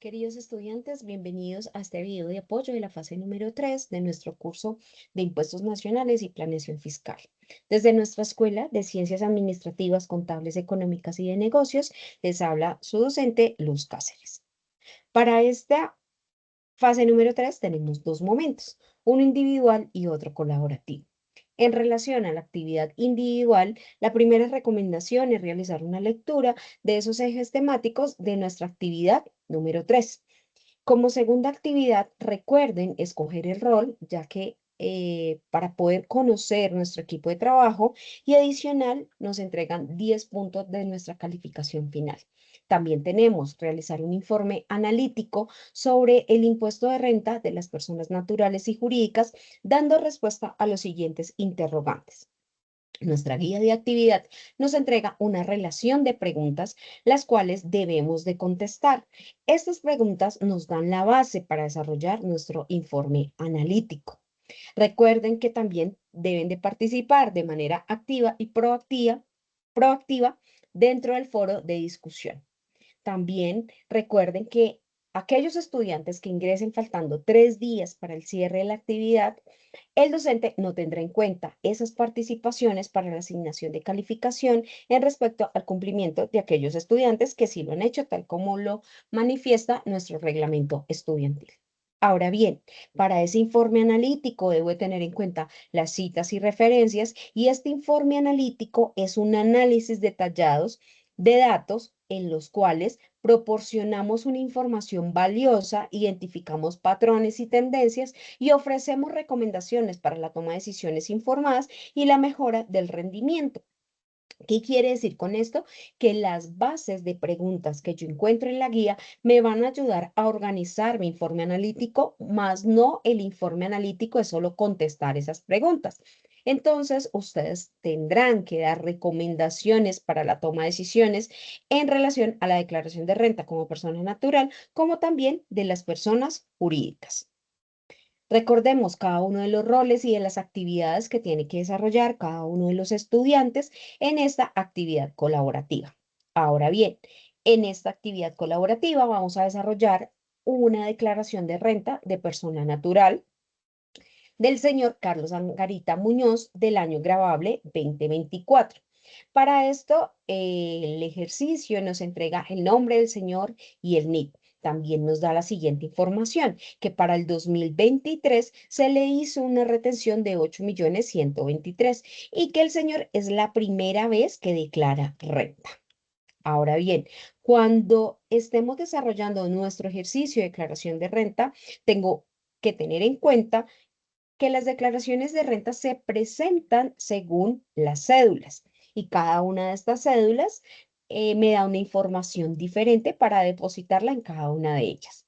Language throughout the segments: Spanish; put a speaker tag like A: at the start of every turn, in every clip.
A: Queridos estudiantes, bienvenidos a este video de apoyo de la fase número 3 de nuestro curso de Impuestos Nacionales y Planeación Fiscal. Desde nuestra Escuela de Ciencias Administrativas, Contables, Económicas y de Negocios, les habla su docente Luz Cáceres. Para esta fase número 3 tenemos dos momentos, uno individual y otro colaborativo. En relación a la actividad individual, la primera recomendación es realizar una lectura de esos ejes temáticos de nuestra actividad número 3. Como segunda actividad, recuerden escoger el rol, ya que para poder conocer nuestro equipo de trabajo y adicional nos entregan 10 puntos de nuestra calificación final. También tenemos realizar un informe analítico sobre el impuesto de renta de las personas naturales y jurídicas, dando respuesta a los siguientes interrogantes. Nuestra guía de actividad nos entrega una relación de preguntas, las cuales debemos de contestar. Estas preguntas nos dan la base para desarrollar nuestro informe analítico. Recuerden que también deben de participar de manera activa y proactiva dentro del foro de discusión. También recuerden que aquellos estudiantes que ingresen faltando 3 días para el cierre de la actividad, el docente no tendrá en cuenta esas participaciones para la asignación de calificación en respecto al cumplimiento de aquellos estudiantes que sí lo han hecho, tal como lo manifiesta nuestro reglamento estudiantil. Ahora bien, para ese informe analítico debo de tener en cuenta las citas y referencias, y este informe analítico es un análisis detallados de datos en los cuales proporcionamos una información valiosa, identificamos patrones y tendencias y ofrecemos recomendaciones para la toma de decisiones informadas y la mejora del rendimiento. ¿Qué quiere decir con esto? Que las bases de preguntas que yo encuentro en la guía me van a ayudar a organizar mi informe analítico, más no el informe analítico es solo contestar esas preguntas. Entonces, ustedes tendrán que dar recomendaciones para la toma de decisiones en relación a la declaración de renta como persona natural, como también de las personas jurídicas. Recordemos cada uno de los roles y de las actividades que tiene que desarrollar cada uno de los estudiantes en esta actividad colaborativa. Ahora bien, en esta actividad colaborativa vamos a desarrollar una declaración de renta de persona natural del señor Carlos Angarita Muñoz del año gravable 2024. Para esto, el ejercicio nos entrega el nombre del señor y el NIP. También nos da la siguiente información, que para el 2023 se le hizo una retención de 8.123.000 y que el señor es la primera vez que declara renta. Ahora bien, cuando estemos desarrollando nuestro ejercicio de declaración de renta, tengo que tener en cuenta que las declaraciones de renta se presentan según las cédulas y cada una de estas cédulas me da una información diferente para depositarla en cada una de ellas.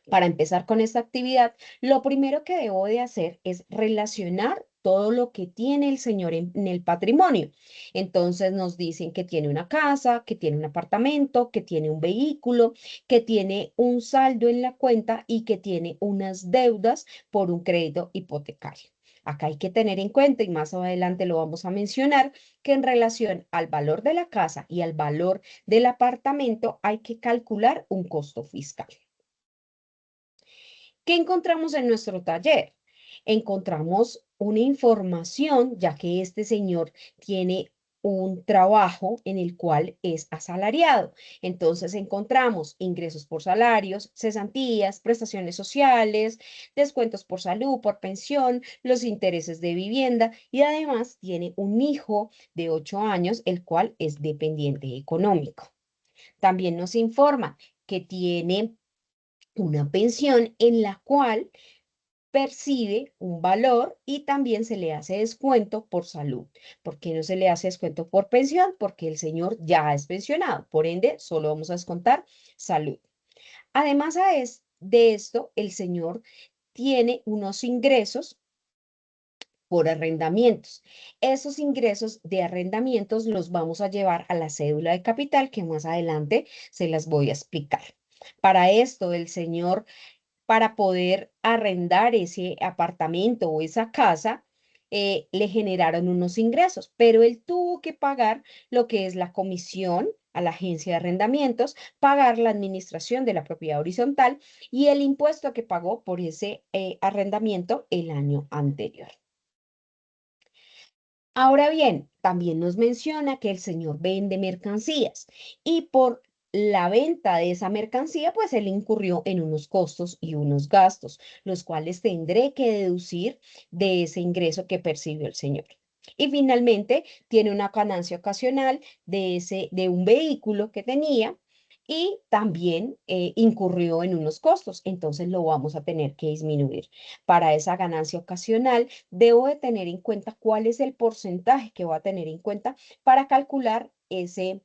A: Para empezar con esta actividad, lo primero que debo de hacer es relacionar todo lo que tiene el señor en el patrimonio. Entonces nos dicen que tiene una casa, que tiene un apartamento, que tiene un vehículo, que tiene un saldo en la cuenta y que tiene unas deudas por un crédito hipotecario. Acá hay que tener en cuenta, y más adelante lo vamos a mencionar, que en relación al valor de la casa y al valor del apartamento hay que calcular un costo fiscal. ¿Qué encontramos en nuestro taller? Encontramos una información, ya que este señor tiene un trabajo en el cual es asalariado. Entonces encontramos ingresos por salarios, cesantías, prestaciones sociales, descuentos por salud, por pensión, los intereses de vivienda y además tiene un hijo de 8 años, el cual es dependiente económico. También nos informa que tiene una pensión en la cual percibe un valor y también se le hace descuento por salud. ¿Por qué no se le hace descuento por pensión? Porque el señor ya es pensionado, por ende, solo vamos a descontar salud. Además de esto, el señor tiene unos ingresos por arrendamientos. Esos ingresos de arrendamientos los vamos a llevar a la cédula de capital que más adelante se las voy a explicar. Para esto, el señor para poder arrendar ese apartamento o esa casa, le generaron unos ingresos, pero él tuvo que pagar lo que es la comisión a la agencia de arrendamientos, pagar la administración de la propiedad horizontal y el impuesto que pagó por ese arrendamiento el año anterior. Ahora bien, también nos menciona que el señor vende mercancías y por la venta de esa mercancía, pues él incurrió en unos costos y unos gastos, los cuales tendré que deducir de ese ingreso que percibió el señor. Y finalmente, tiene una ganancia ocasional de un vehículo que tenía y también incurrió en unos costos, entonces lo vamos a tener que disminuir. Para esa ganancia ocasional, debo de tener en cuenta cuál es el porcentaje que voy a tener en cuenta para calcular ese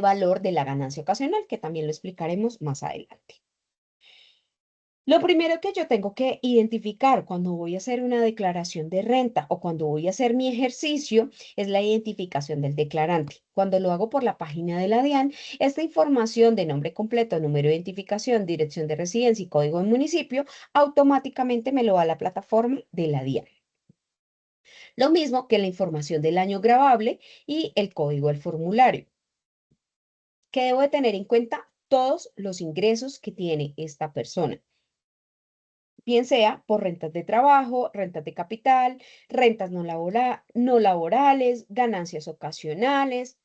A: valor de la ganancia ocasional, que también lo explicaremos más adelante. Lo primero que yo tengo que identificar cuando voy a hacer una declaración de renta o cuando voy a hacer mi ejercicio es la identificación del declarante. Cuando lo hago por la página de la DIAN, esta información de nombre completo, número de identificación, dirección de residencia y código de municipio automáticamente me lo da a la plataforma de la DIAN. Lo mismo que la información del año grabable y el código del formulario. ¿Qué debo de tener en cuenta? Todos los ingresos que tiene esta persona, bien sea por rentas de trabajo, rentas de capital, rentas no laborales, ganancias ocasionales,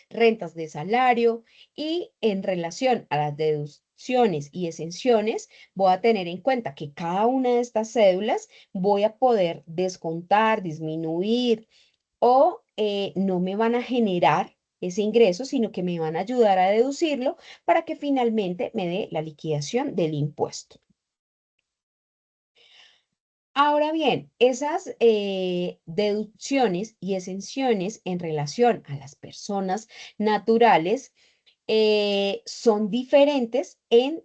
A: rentas de salario y en relación a las deducciones y exenciones, voy a tener en cuenta que cada una de estas cédulas voy a poder descontar, disminuir o no me van a generar ese ingreso, sino que me van a ayudar a deducirlo para que finalmente me dé la liquidación del impuesto. Ahora bien, esas deducciones y exenciones en relación a las personas naturales son diferentes en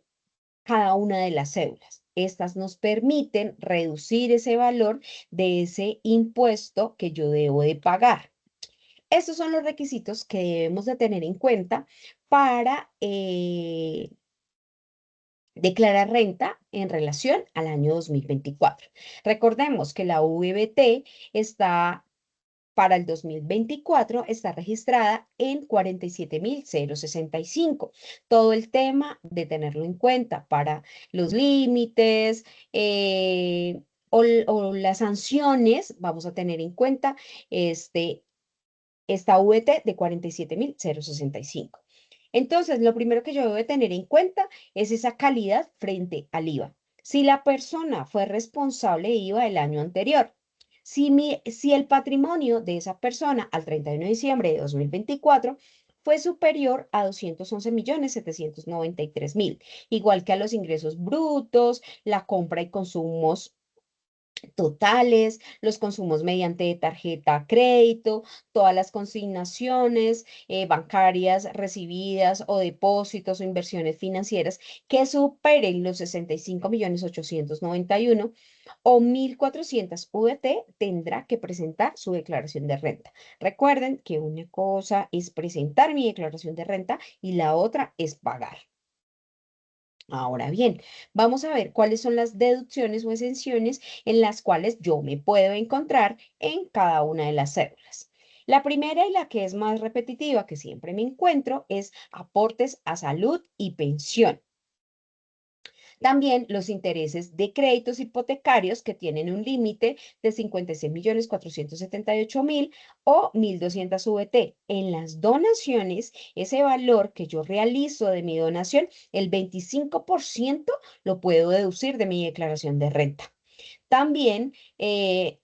A: cada una de las cédulas. Estas nos permiten reducir ese valor de ese impuesto que yo debo de pagar. Estos son los requisitos que debemos de tener en cuenta para declarar renta en relación al año 2024. Recordemos que la VBT está para el 2024 está registrada en 47.065. Todo el tema de tenerlo en cuenta para los límites o las sanciones, vamos a tener en cuenta esta VT de 47.065. Entonces, lo primero que yo debo de tener en cuenta es esa calidad frente al IVA. Si la persona fue responsable de IVA el año anterior, si el patrimonio de esa persona al 31 de diciembre de 2024 fue superior a 211.793.000, igual que a los ingresos brutos, la compra y consumos totales, los consumos mediante tarjeta crédito, todas las consignaciones bancarias recibidas o depósitos o inversiones financieras que superen los 65.891.000 o 1.400 VT tendrá que presentar su declaración de renta. Recuerden que una cosa es presentar mi declaración de renta y la otra es pagar. Ahora bien, vamos a ver cuáles son las deducciones o exenciones en las cuales yo me puedo encontrar en cada una de las cédulas. La primera y la que es más repetitiva que siempre me encuentro es aportes a salud y pensión. También los intereses de créditos hipotecarios que tienen un límite de 56.478.000 o 1.200 VT. En las donaciones, ese valor que yo realizo de mi donación, el 25% lo puedo deducir de mi declaración de renta. También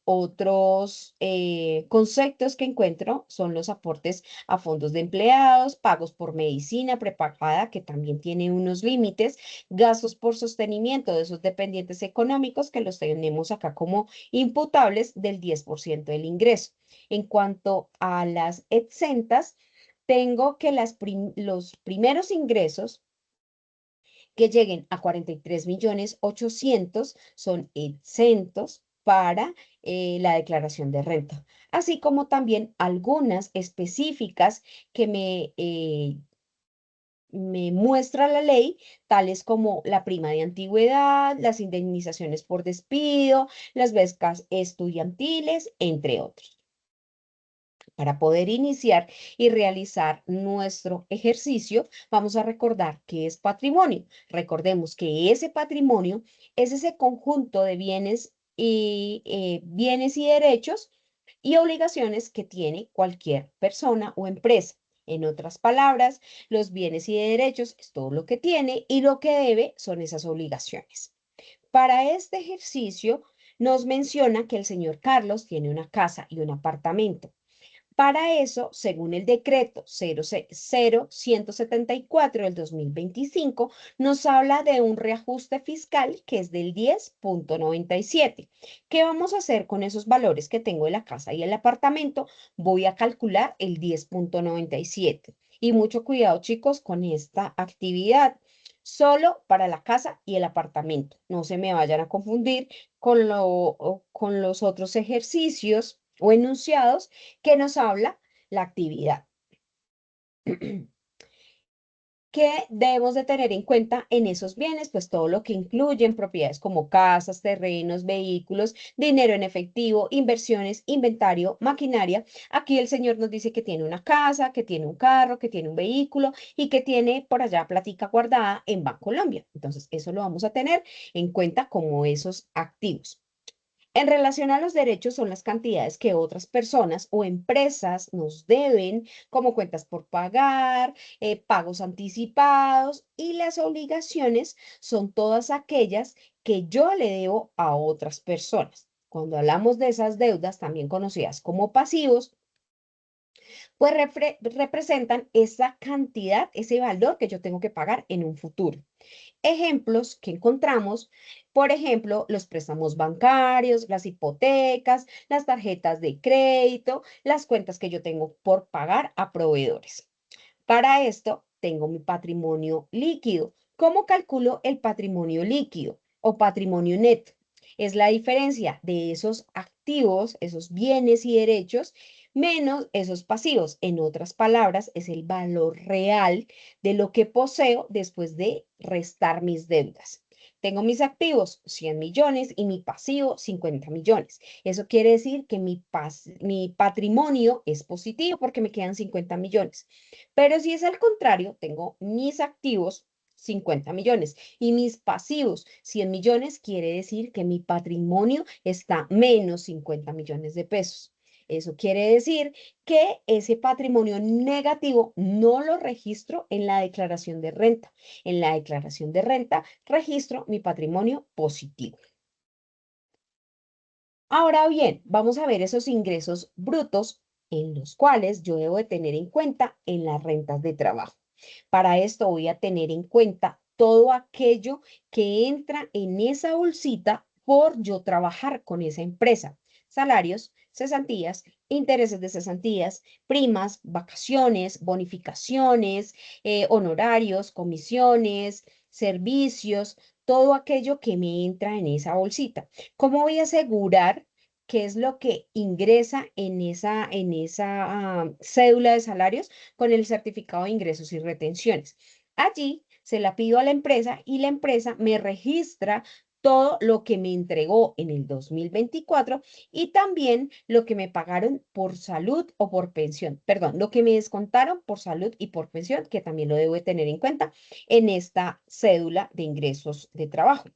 A: otros conceptos que encuentro son los aportes a fondos de empleados, pagos por medicina prepagada, que también tiene unos límites, gastos por sostenimiento de esos dependientes económicos que los tenemos acá como imputables del 10% del ingreso. En cuanto a las exentas, tengo que los primeros ingresos que lleguen a 43.800.000 son exentos para la declaración de renta, así como también algunas específicas que me muestra la ley, tales como la prima de antigüedad, las indemnizaciones por despido, las becas estudiantiles, entre otros. Para poder iniciar y realizar nuestro ejercicio, vamos a recordar qué es patrimonio. Recordemos que ese patrimonio es ese conjunto de bienes y derechos y obligaciones que tiene cualquier persona o empresa. En otras palabras, los bienes y derechos es todo lo que tiene y lo que debe son esas obligaciones. Para este ejercicio nos menciona que el señor Carlos tiene una casa y un apartamento. Para eso, según el decreto 00174 del 2025, nos habla de un reajuste fiscal que es del 10,97. ¿Qué vamos a hacer con esos valores que tengo de la casa y el apartamento? Voy a calcular el 10,97. Y mucho cuidado, chicos, con esta actividad. Solo para la casa y el apartamento. No se me vayan a confundir con los otros ejercicios o enunciados que nos habla la actividad. ¿Qué debemos de tener en cuenta en esos bienes? Pues todo lo que incluyen propiedades como casas, terrenos, vehículos, dinero en efectivo, inversiones, inventario, maquinaria. Aquí el señor nos dice que tiene una casa, que tiene un carro, que tiene un vehículo y que tiene por allá plática guardada en Bancolombia. Entonces, eso lo vamos a tener en cuenta como esos activos. En relación a los derechos, son las cantidades que otras personas o empresas nos deben, como cuentas por pagar, pagos anticipados, y las obligaciones son todas aquellas que yo le debo a otras personas. Cuando hablamos de esas deudas, también conocidas como pasivos, pues representan esa cantidad, ese valor que yo tengo que pagar en un futuro. Ejemplos que encontramos, por ejemplo, los préstamos bancarios, las hipotecas, las tarjetas de crédito, las cuentas que yo tengo por pagar a proveedores. Para esto, tengo mi patrimonio líquido. ¿Cómo calculo el patrimonio líquido o patrimonio neto? Es la diferencia de esos activos, esos bienes y derechos, menos esos pasivos. En otras palabras, es el valor real de lo que poseo después de restar mis deudas. Tengo mis activos, 100 millones, y mi pasivo, 50 millones. Eso quiere decir que mi patrimonio es positivo porque me quedan 50 millones. Pero si es al contrario, tengo mis activos, 50 millones, y mis pasivos, 100 millones, quiere decir que mi patrimonio está menos 50 millones de pesos. Eso quiere decir que ese patrimonio negativo no lo registro en la declaración de renta. En la declaración de renta registro mi patrimonio positivo. Ahora bien, vamos a ver esos ingresos brutos en los cuales yo debo de tener en cuenta en las rentas de trabajo. Para esto voy a tener en cuenta todo aquello que entra en esa bolsita por yo trabajar con esa empresa. Salarios, cesantías, intereses de cesantías, primas, vacaciones, bonificaciones, honorarios, comisiones, servicios, todo aquello que me entra en esa bolsita. ¿Cómo voy a asegurar qué es lo que ingresa en esa cédula de salarios con el certificado de ingresos y retenciones? Allí se la pido a la empresa y la empresa me registra todo lo que me entregó en el 2024 y también lo que me pagaron por salud o por pensión, perdón, lo que me descontaron por salud y por pensión, que también lo debo de tener en cuenta en esta cédula de ingresos de trabajo.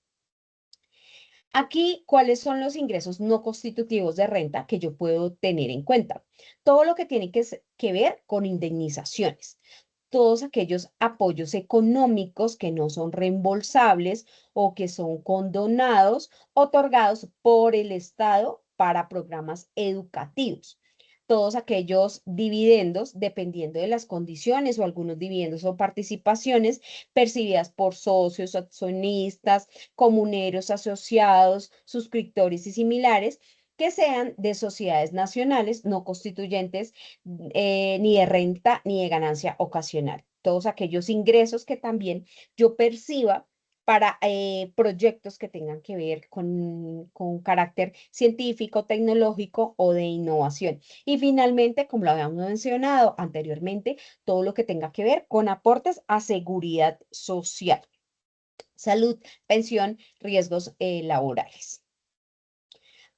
A: Aquí, ¿cuáles son los ingresos no constitutivos de renta que yo puedo tener en cuenta? Todo lo que tiene que ver con indemnizaciones, todos aquellos apoyos económicos que no son reembolsables o que son condonados, otorgados por el Estado para programas educativos. Todos aquellos dividendos, dependiendo de las condiciones o algunos dividendos o participaciones percibidas por socios, accionistas, comuneros asociados, suscriptores y similares, que sean de sociedades nacionales no constituyentes, ni de renta ni de ganancia ocasional. Todos aquellos ingresos que también yo perciba para proyectos que tengan que ver con carácter científico, tecnológico o de innovación. Y finalmente, como lo habíamos mencionado anteriormente, todo lo que tenga que ver con aportes a seguridad social, salud, pensión, riesgos laborales.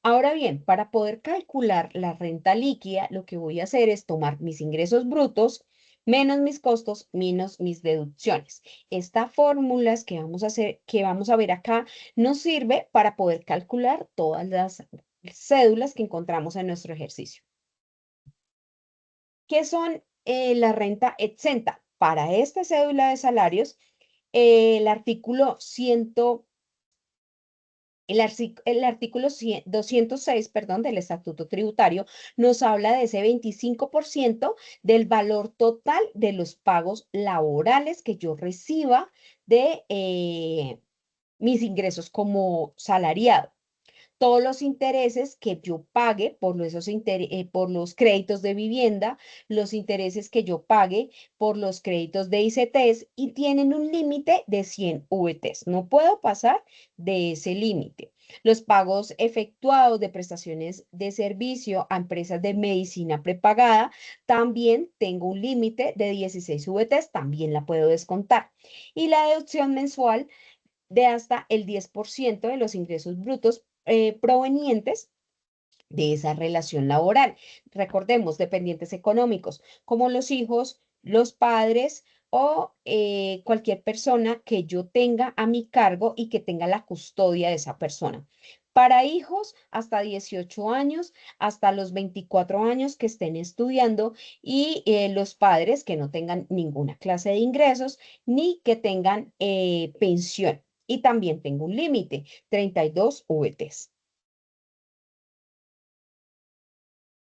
A: Ahora bien, para poder calcular la renta líquida, lo que voy a hacer es tomar mis ingresos brutos menos mis costos, menos mis deducciones. Esta fórmula que vamos a hacer, que vamos a ver acá, nos sirve para poder calcular todas las cédulas que encontramos en nuestro ejercicio. ¿Qué son la renta exenta? Para esta cédula de salarios, el artículo 100. El artículo 206, perdón, del Estatuto Tributario nos habla de ese 25% del valor total de los pagos laborales que yo reciba de mis ingresos como salariado. Todos los intereses que yo pague por los créditos de vivienda, los intereses que yo pague por los créditos de ICTs y tienen un límite de 100 VTs. No puedo pasar de ese límite. Los pagos efectuados de prestaciones de servicio a empresas de medicina prepagada, también tengo un límite de 16 VTs, también la puedo descontar. Y la deducción mensual de hasta el 10% de los ingresos brutos provenientes de esa relación laboral. Recordemos, dependientes económicos, como los hijos, los padres o cualquier persona que yo tenga a mi cargo y que tenga la custodia de esa persona. Para hijos hasta 18 años, hasta los 24 años que estén estudiando y los padres que no tengan ninguna clase de ingresos ni que tengan pensión. Y también tengo un límite, 32 VTs.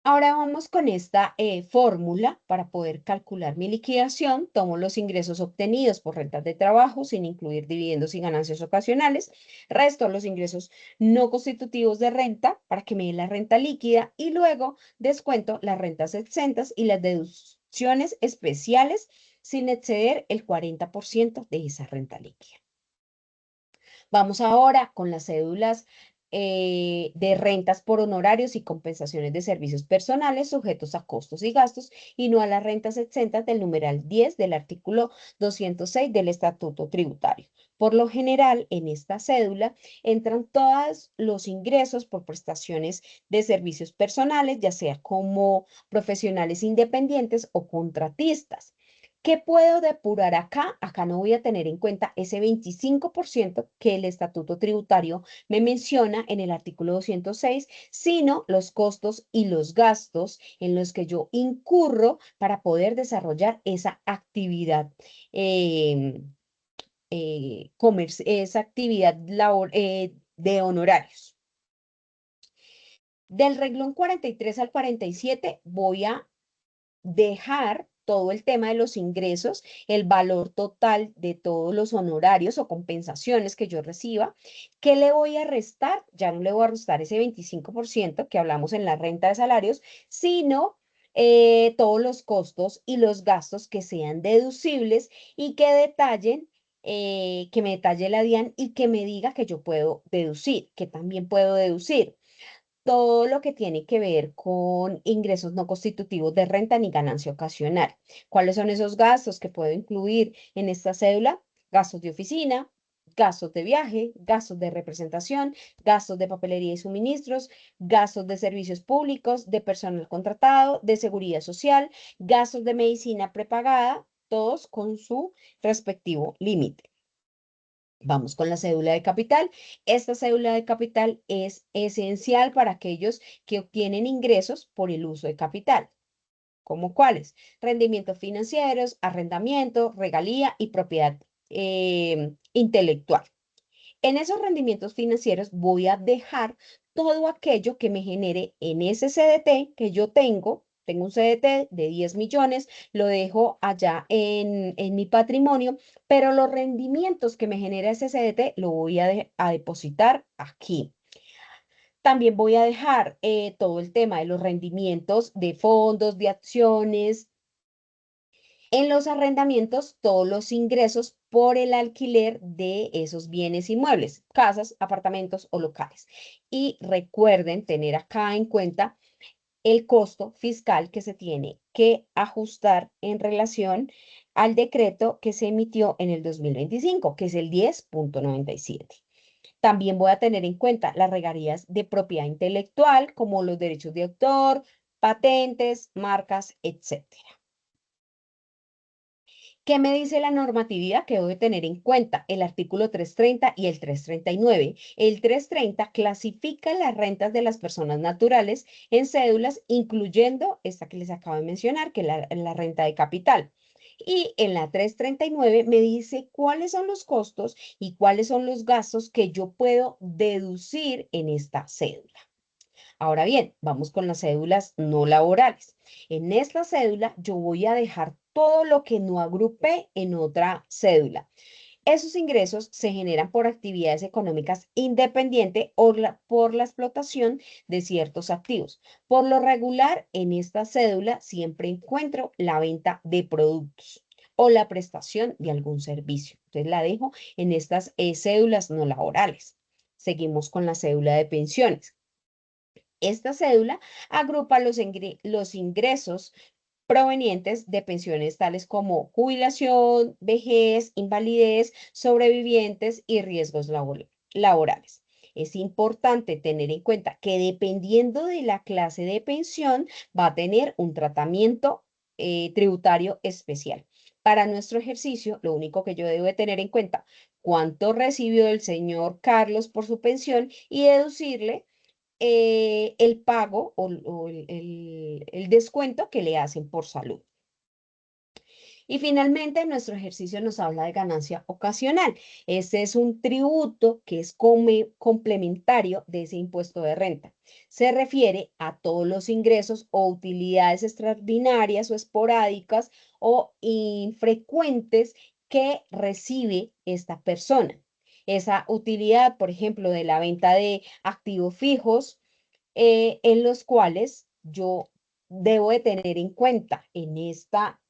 A: Ahora vamos con esta fórmula para poder calcular mi liquidación. Tomo los ingresos obtenidos por rentas de trabajo sin incluir dividendos y ganancias ocasionales. Resto los ingresos no constitutivos de renta para que me dé la renta líquida y luego descuento las rentas exentas y las deducciones especiales sin exceder el 40% de esa renta líquida. Vamos ahora con las cédulas de rentas por honorarios y compensaciones de servicios personales sujetos a costos y gastos y no a las rentas exentas del numeral 10 del artículo 206 del Estatuto Tributario. Por lo general, en esta cédula entran todos los ingresos por prestaciones de servicios personales, ya sea como profesionales independientes o contratistas. ¿Qué puedo depurar acá? Acá no voy a tener en cuenta ese 25% que el Estatuto Tributario me menciona en el artículo 206, sino los costos y los gastos en los que yo incurro para poder desarrollar esa actividad, esa actividad de honorarios. Del renglón 43 al 47 voy a dejar todo el tema de los ingresos, el valor total de todos los honorarios o compensaciones que yo reciba. ¿Qué le voy a restar? Ya no le voy a restar ese 25% que hablamos en la renta de salarios, sino todos los costos y los gastos que sean deducibles y que detallen. Que me detalle la DIAN y que me diga que yo puedo deducir, que también puedo deducir todo lo que tiene que ver con ingresos no constitutivos de renta ni ganancia ocasional. ¿Cuáles son esos gastos que puedo incluir en esta cédula? Gastos de oficina, gastos de viaje, gastos de representación, gastos de papelería y suministros, gastos de servicios públicos, de personal contratado, de seguridad social, gastos de medicina prepagada, todos con su respectivo límite. Vamos con la cédula de capital. Esta cédula de capital es esencial para aquellos que obtienen ingresos por el uso de capital. ¿Como cuáles? Rendimientos financieros, arrendamiento, regalía y propiedad intelectual. En esos rendimientos financieros voy a dejar todo aquello que me genere en ese CDT que yo tengo un CDT de 10 millones, lo dejo allá en mi patrimonio, pero los rendimientos que me genera ese CDT lo voy a depositar aquí. También voy a dejar todo el tema de los rendimientos de fondos, de acciones, En los arrendamientos, todos los ingresos por el alquiler de esos bienes inmuebles, casas, apartamentos o locales. Y recuerden tener acá en cuenta el costo fiscal que se tiene que ajustar en relación al decreto que se emitió en el 2025, que es el 10.97. También voy a tener en cuenta las regalías de propiedad intelectual, como los derechos de autor, patentes, marcas, etcétera. ¿Qué me dice la normatividad que debe tener en cuenta? El artículo 330 y el 339. El 330 clasifica las rentas de las personas naturales en cédulas, incluyendo esta que les acabo de mencionar, que es la renta de capital. Y en la 339 me dice cuáles son los costos y cuáles son los gastos que yo puedo deducir en esta cédula. Ahora bien, vamos con las cédulas no laborales. En esta cédula yo voy a dejar todo lo que no agrupé en otra cédula. Esos ingresos se generan por actividades económicas independientes o por la explotación de ciertos activos. Por lo regular, en esta cédula siempre encuentro la venta de productos o la prestación de algún servicio. Entonces la dejo en estas cédulas no laborales. Seguimos con la cédula de pensiones. Esta cédula agrupa los ingresos provenientes de pensiones tales como jubilación, vejez, invalidez, sobrevivientes y riesgos laborales. Es importante tener en cuenta que dependiendo de la clase de pensión va a tener un tratamiento tributario especial. Para nuestro ejercicio, lo único que yo debo de tener en cuenta, cuánto recibió el señor Carlos por su pensión y deducirle el pago o el descuento que le hacen por salud. Y finalmente, nuestro ejercicio nos habla de ganancia ocasional. Este es un tributo que es complementario de ese impuesto de renta. Se refiere a todos los ingresos o utilidades extraordinarias o esporádicas o infrecuentes que recibe esta persona. Esa utilidad, por ejemplo, de la venta de activos fijos, en los cuales yo debo de tener en cuenta en esta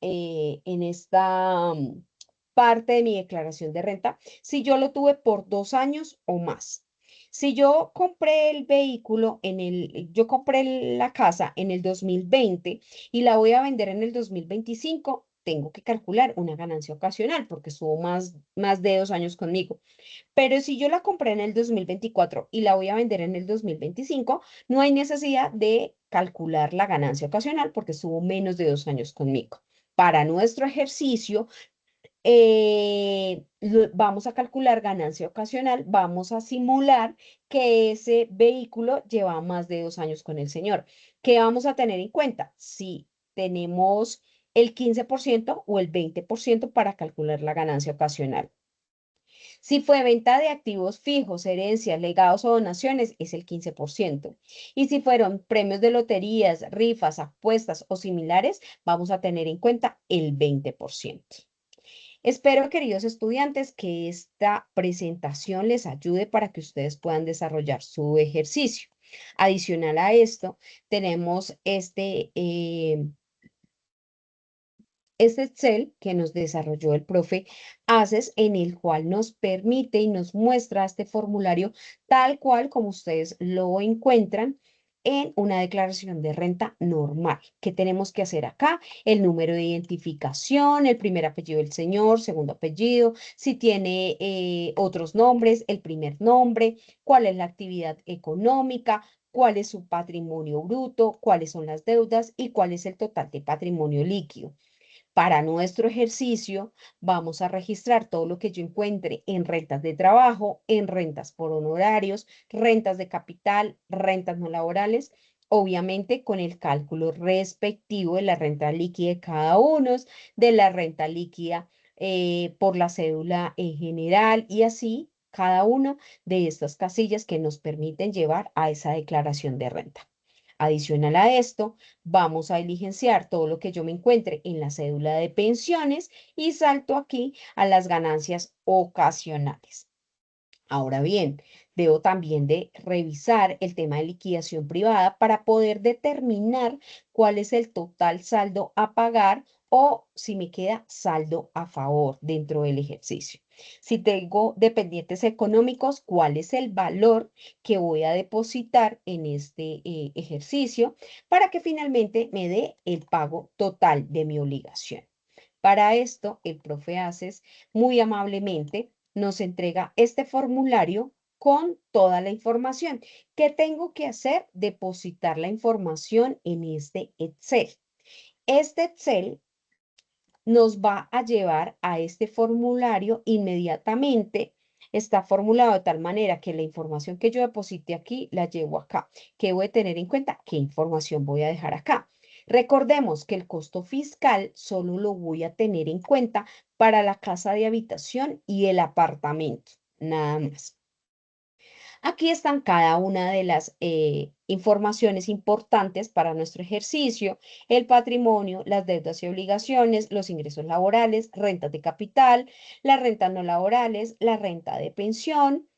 A: parte de mi declaración de renta, si yo lo tuve por 2 años o más. Si yo compré el vehículo yo compré la casa en el 2020 y la voy a vender en el 2025, tengo que calcular una ganancia ocasional porque estuvo más de 2 años conmigo. Pero si yo la compré en el 2024 y la voy a vender en el 2025, no hay necesidad de calcular la ganancia ocasional porque estuvo menos de 2 años conmigo. Para nuestro ejercicio, vamos a calcular ganancia ocasional, vamos a simular que ese vehículo lleva más de 2 años con el señor. ¿Qué vamos a tener en cuenta? Si tenemos el 15% o el 20% para calcular la ganancia ocasional. Si fue venta de activos fijos, herencias, legados o donaciones, es el 15%. Y si fueron premios de loterías, rifas, apuestas o similares, vamos a tener en cuenta el 20%. Espero, queridos estudiantes, que esta presentación les ayude para que ustedes puedan desarrollar su ejercicio. Adicional a esto, tenemos este Excel que nos desarrolló el profe ACES, en el cual nos permite y nos muestra este formulario tal cual como ustedes lo encuentran en una declaración de renta normal. ¿Qué tenemos que hacer acá? El número de identificación, el primer apellido del señor, segundo apellido, si tiene otros nombres, el primer nombre, cuál es la actividad económica, cuál es su patrimonio bruto, cuáles son las deudas y cuál es el total de patrimonio líquido. Para nuestro ejercicio, vamos a registrar todo lo que yo encuentre en rentas de trabajo, en rentas por honorarios, rentas de capital, rentas no laborales, obviamente con el cálculo respectivo de la renta líquida de cada uno, de la renta líquida por la cédula en general y así cada una de estas casillas que nos permiten llevar a esa declaración de renta. Adicional a esto, vamos a diligenciar todo lo que yo me encuentre en la cédula de pensiones y salto aquí a las ganancias ocasionales. Ahora bien, debo también de revisar el tema de liquidación privada para poder determinar cuál es el total saldo a pagar o si me queda saldo a favor dentro del ejercicio. Si tengo dependientes económicos, ¿cuál es el valor que voy a depositar en este ejercicio para que finalmente me dé el pago total de mi obligación? Para esto, el profe Aces muy amablemente nos entrega este formulario con toda la información. ¿Qué tengo que hacer? Depositar la información en este Excel. Este Excel nos va a llevar a este formulario inmediatamente. Está formulado de tal manera que la información que yo deposite aquí la llevo acá. ¿Qué voy a tener en cuenta? ¿Qué información voy a dejar acá? Recordemos que el costo fiscal solo lo voy a tener en cuenta para la casa de habitación y el apartamento, nada más. Aquí están cada una de las informaciones importantes para nuestro ejercicio: el patrimonio, las deudas y obligaciones, los ingresos laborales, rentas de capital, las rentas no laborales, la renta de pensión,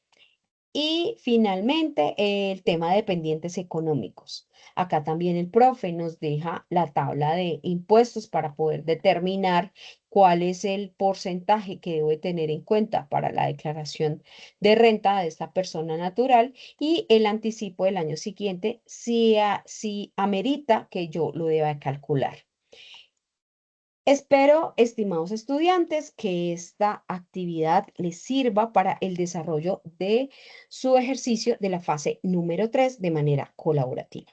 A: y finalmente, el tema de dependientes económicos. Acá también el profe nos deja la tabla de impuestos para poder determinar cuál es el porcentaje que debe tener en cuenta para la declaración de renta de esta persona natural y el anticipo del año siguiente si amerita que yo lo deba calcular. Espero, estimados estudiantes, que esta actividad les sirva para el desarrollo de su ejercicio de la fase número 3 de manera colaborativa.